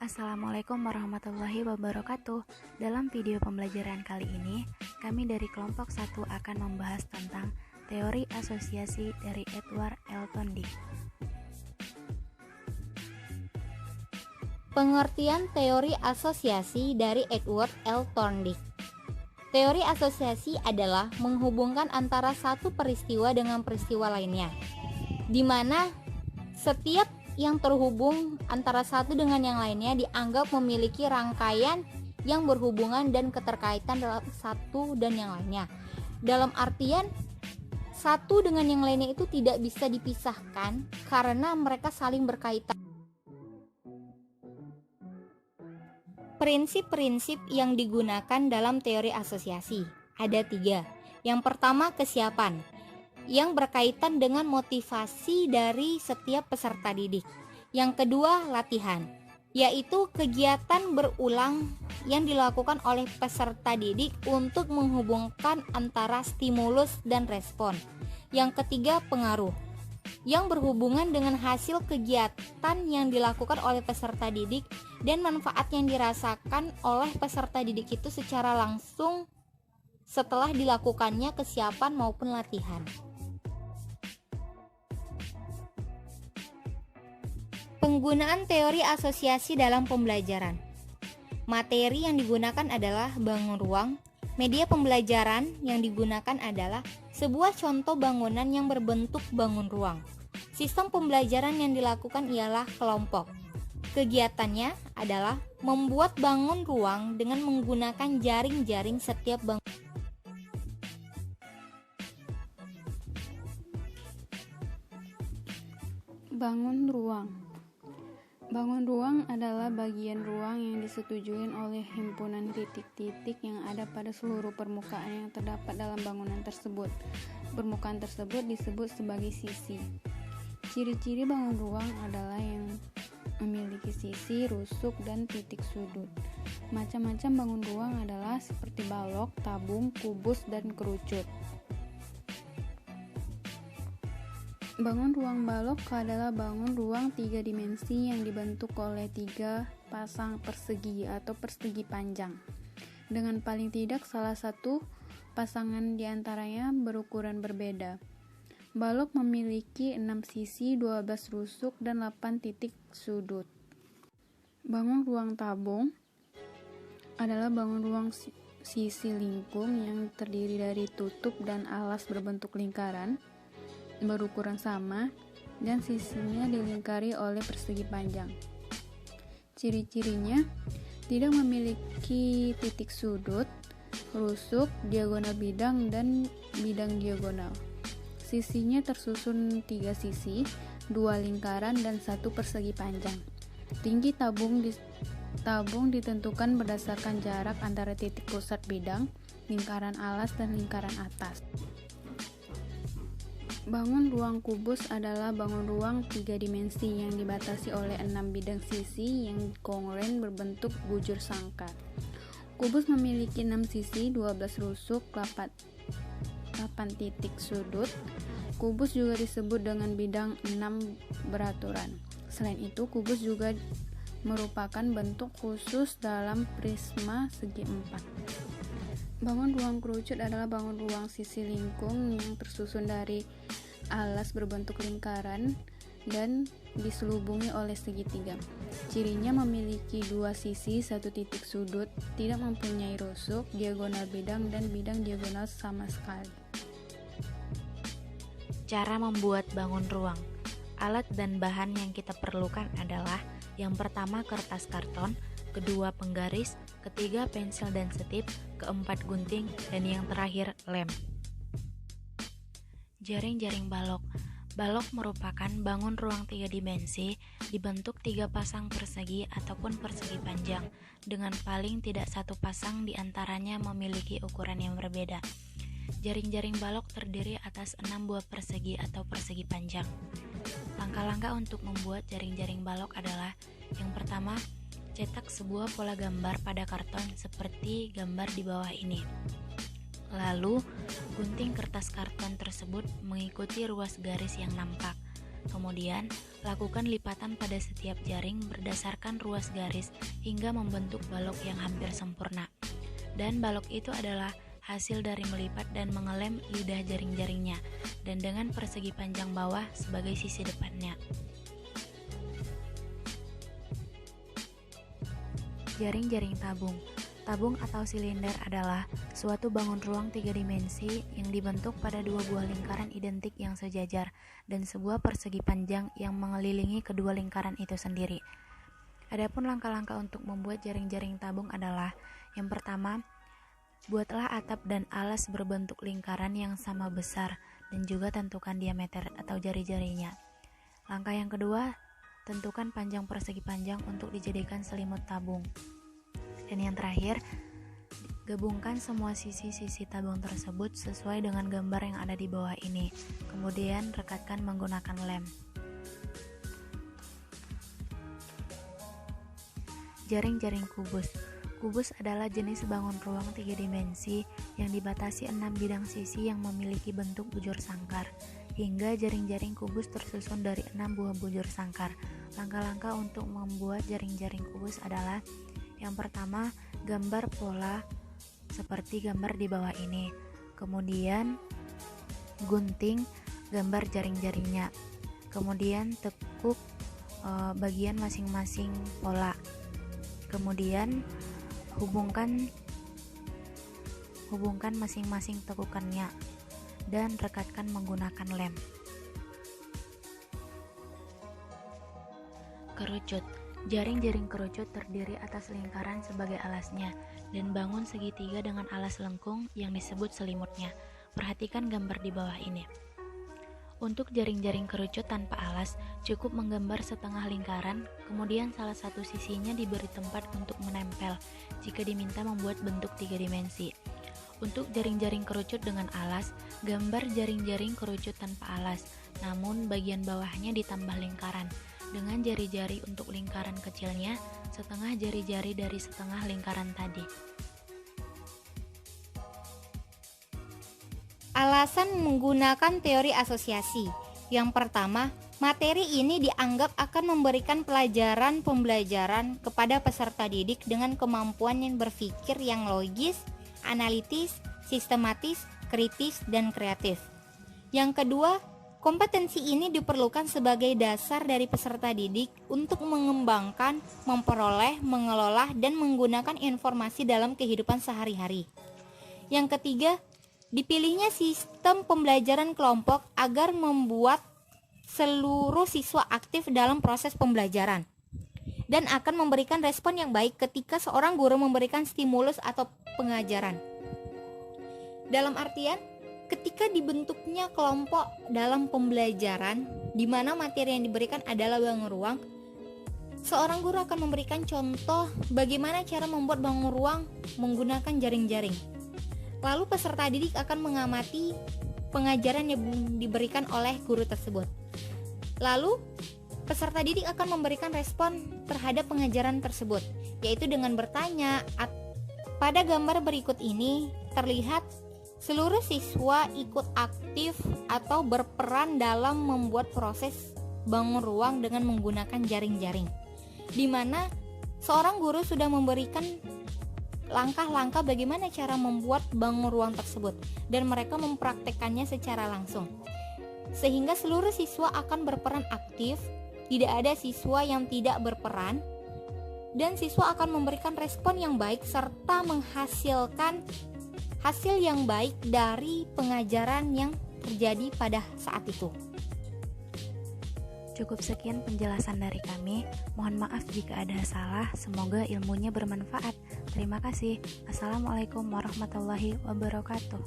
Assalamualaikum warahmatullahi wabarakatuh. Dalam video pembelajaran kali ini, kami dari kelompok 1 akan membahas tentang teori asosiasi dari Edward L. Thorndike. Pengertian teori asosiasi dari Edward L. Thorndike. Teori asosiasi adalah menghubungkan antara satu peristiwa dengan peristiwa lainnya, di mana setiap yang terhubung antara satu dengan yang lainnya dianggap memiliki rangkaian yang berhubungan dan keterkaitan dalam satu dan yang lainnya. Dalam artian, satu dengan yang lainnya itu tidak bisa dipisahkan karena mereka saling berkaitan. Prinsip-prinsip yang digunakan dalam teori asosiasi ada 3. Yang pertama, kesiapan, yang berkaitan dengan motivasi dari setiap peserta didik. Yang kedua, latihan, yaitu kegiatan berulang yang dilakukan oleh peserta didik untuk menghubungkan antara stimulus dan respon. Yang ketiga, pengaruh, yang berhubungan dengan hasil kegiatan yang dilakukan oleh peserta didik dan manfaat yang dirasakan oleh peserta didik itu secara langsung setelah dilakukannya kesiapan maupun latihan. Penggunaan teori asosiasi dalam pembelajaran. Materi yang digunakan adalah bangun ruang. Media pembelajaran yang digunakan adalah sebuah contoh bangunan yang berbentuk bangun ruang. Sistem pembelajaran yang dilakukan ialah kelompok. Kegiatannya adalah membuat bangun ruang dengan menggunakan jaring-jaring setiap bangun. Bangun ruang. Bangun ruang adalah bagian ruang yang disetujui oleh himpunan titik-titik yang ada pada seluruh permukaan yang terdapat dalam bangunan tersebut. Permukaan tersebut disebut sebagai sisi. Ciri-ciri bangun ruang adalah yang memiliki sisi, rusuk, dan titik sudut. Macam-macam bangun ruang adalah seperti balok, tabung, kubus, dan kerucut. Bangun ruang balok adalah bangun ruang 3 dimensi yang dibentuk oleh 3 pasang persegi atau persegi panjang, dengan paling tidak salah satu pasangan diantaranya berukuran berbeda. Balok memiliki 6 sisi, 12 rusuk, dan 8 titik sudut. Bangun ruang tabung adalah bangun ruang sisi lingkung yang terdiri dari tutup dan alas berbentuk lingkaran berukuran sama dan sisinya dilingkari oleh persegi panjang. Ciri-cirinya tidak memiliki titik sudut, rusuk, diagonal bidang, dan bidang diagonal. Sisinya tersusun 3 sisi, 2 lingkaran, dan 1 persegi panjang. Tinggi tabung ditentukan berdasarkan jarak antara titik pusat bidang, lingkaran alas, dan lingkaran atas. Bangun ruang kubus adalah bangun ruang 3 dimensi yang dibatasi oleh 6 bidang sisi yang kongruent berbentuk bujur sangkar. Kubus memiliki 6 sisi, 12 rusuk, 8 titik sudut. Kubus juga disebut dengan bidang 6 beraturan. Selain itu, kubus juga merupakan bentuk khusus dalam prisma segi 4. Bangun ruang kerucut adalah bangun ruang sisi lingkung yang tersusun dari alas berbentuk lingkaran dan diselubungi oleh segitiga. Cirinya memiliki 2 sisi, 1 titik sudut, tidak mempunyai rusuk, diagonal bidang, dan bidang diagonal sama sekali. Cara membuat bangun ruang. Alat dan bahan yang kita perlukan adalah yang pertama kertas karton, kedua penggaris, ketiga pensil dan setip, keempat gunting, dan yang terakhir lem. Jaring-jaring balok. Balok merupakan bangun ruang 3 dimensi dibentuk 3 pasang persegi ataupun persegi panjang dengan paling tidak 1 pasang diantaranya memiliki ukuran yang berbeda. Jaring-jaring balok terdiri atas 6 buah persegi atau persegi panjang. Langkah-langkah untuk membuat jaring-jaring balok adalah yang pertama, cetak sebuah pola gambar pada karton seperti gambar di bawah ini. Lalu, gunting kertas karton tersebut mengikuti ruas garis yang nampak. Kemudian, lakukan lipatan pada setiap jaring berdasarkan ruas garis hingga membentuk balok yang hampir sempurna. Dan balok itu adalah hasil dari melipat dan mengelem lidah jaring-jaringnya, dan dengan persegi panjang bawah sebagai sisi depannya. Jaring-jaring tabung. Tabung atau silinder adalah suatu bangun ruang 3 dimensi yang dibentuk pada dua buah lingkaran identik yang sejajar dan sebuah persegi panjang yang mengelilingi kedua lingkaran itu sendiri. Adapun langkah-langkah untuk membuat jaring-jaring tabung adalah: yang pertama, buatlah atap dan alas berbentuk lingkaran yang sama besar dan juga tentukan diameter atau jari-jarinya. Langkah yang kedua, tentukan panjang persegi panjang untuk dijadikan selimut tabung. Dan yang terakhir, gabungkan semua sisi-sisi tabung tersebut sesuai dengan gambar yang ada di bawah ini. Kemudian rekatkan menggunakan lem. Jaring-jaring kubus. Kubus adalah jenis bangun ruang 3 dimensi yang dibatasi 6 bidang sisi yang memiliki bentuk bujur sangkar. Hingga jaring-jaring kubus tersusun dari 6 buah bujur sangkar. Langkah-langkah untuk membuat jaring-jaring kubus adalah: yang pertama, gambar pola seperti gambar di bawah ini. Kemudian, gunting gambar jaring-jaringnya. Kemudian, tekuk bagian masing-masing pola. Kemudian, hubungkan masing-masing tekukannya dan rekatkan menggunakan lem. Kerucut. Jaring-jaring kerucut terdiri atas lingkaran sebagai alasnya dan bangun segitiga dengan alas lengkung yang disebut selimutnya. Perhatikan gambar di bawah ini. Untuk jaring-jaring kerucut tanpa alas, cukup menggambar setengah lingkaran, kemudian salah satu sisinya diberi tempat untuk menempel jika diminta membuat bentuk 3 dimensi. Untuk jaring-jaring kerucut dengan alas, gambar jaring-jaring kerucut tanpa alas, namun bagian bawahnya ditambah lingkaran dengan jari-jari untuk lingkaran kecilnya, setengah jari-jari dari setengah lingkaran tadi. Alasan menggunakan teori asosiasi. Yang pertama, materi ini dianggap akan memberikan pembelajaran kepada peserta didik dengan kemampuan yang berpikir yang logis, analitis, sistematis, kritis, dan kreatif. Yang kedua, kompetensi ini diperlukan sebagai dasar dari peserta didik untuk mengembangkan, memperoleh, mengelola, dan menggunakan informasi dalam kehidupan sehari-hari. Yang ketiga, dipilihnya sistem pembelajaran kelompok agar membuat seluruh siswa aktif dalam proses pembelajaran dan akan memberikan respon yang baik ketika seorang guru memberikan stimulus atau pengajaran. Dalam artian, ketika dibentuknya kelompok dalam pembelajaran di mana materi yang diberikan adalah bangun ruang, seorang guru akan memberikan contoh bagaimana cara membuat bangun ruang menggunakan jaring-jaring. Lalu peserta didik akan mengamati pengajaran yang diberikan oleh guru tersebut. Lalu peserta didik akan memberikan respon terhadap pengajaran tersebut, yaitu dengan bertanya. Pada gambar berikut ini terlihat seluruh siswa ikut aktif atau berperan dalam membuat proses bangun ruang dengan menggunakan jaring-jaring, di mana seorang guru sudah memberikan langkah-langkah bagaimana cara membuat bangun ruang tersebut dan mereka mempraktekkannya secara langsung, sehingga seluruh siswa akan berperan aktif, tidak ada siswa yang tidak berperan, dan siswa akan memberikan respon yang baik serta menghasilkan hasil yang baik dari pengajaran yang terjadi pada saat itu. Cukup sekian penjelasan dari kami. Mohon maaf jika ada salah. Semoga ilmunya bermanfaat. Terima kasih. Assalamualaikum warahmatullahi wabarakatuh.